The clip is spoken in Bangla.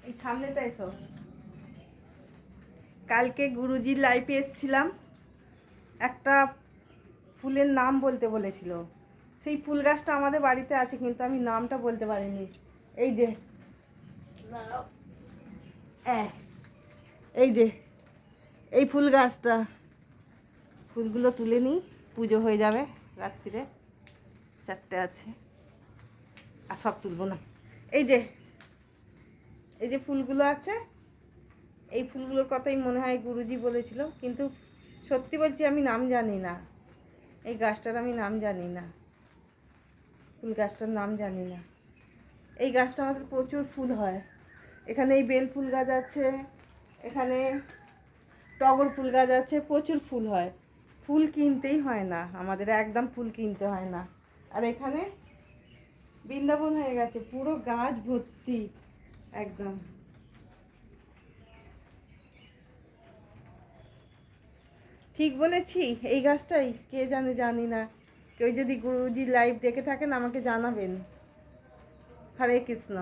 এই সামনেটা এসো। কালকে গুরুজির লাইফে এসেছিলাম, একটা ফুলের নাম বলতে বলেছিল। সেই ফুল গাছটা আমাদের বাড়িতে আছে, কিন্তু আমি নামটা বলতে পারিনি। এই যে এই যে এই ফুল গাছটা, ফুলগুলো তুলে নিই, পুজো হয়ে যাবে রাত্রিরে। 4টে আছে, আর সব তুলবো না। এই যে ফুলগুলো আছে, এই ফুলগুলোর কথাই মনে হয় গুরুজি বলেছিল, কিন্তু সত্যি বলছি আমি নাম জানি না। এই গাছটার আমি নাম জানি না, ফুল গাছটার নাম জানি না। এই গাছটা আমাদের প্রচুর ফুল হয়। এখানে এই বেল ফুল গাছ আছে, এখানে টগর ফুল গাছ আছে, প্রচুর ফুল হয়। ফুল কিনতেই হয় না আমাদের, একদম ফুল কিনতে হয় না। আর এখানে বৃন্দাবন হয়ে গেছে, পুরো গাছ ভর্তি একদম। ঠিক বলেছি? এই গাছটাই কে জানে, জানি না। কেউ যদি গুরুজির লাইভ দেখে থাকেন আমাকে জানাবেন। হরে কৃষ্ণ।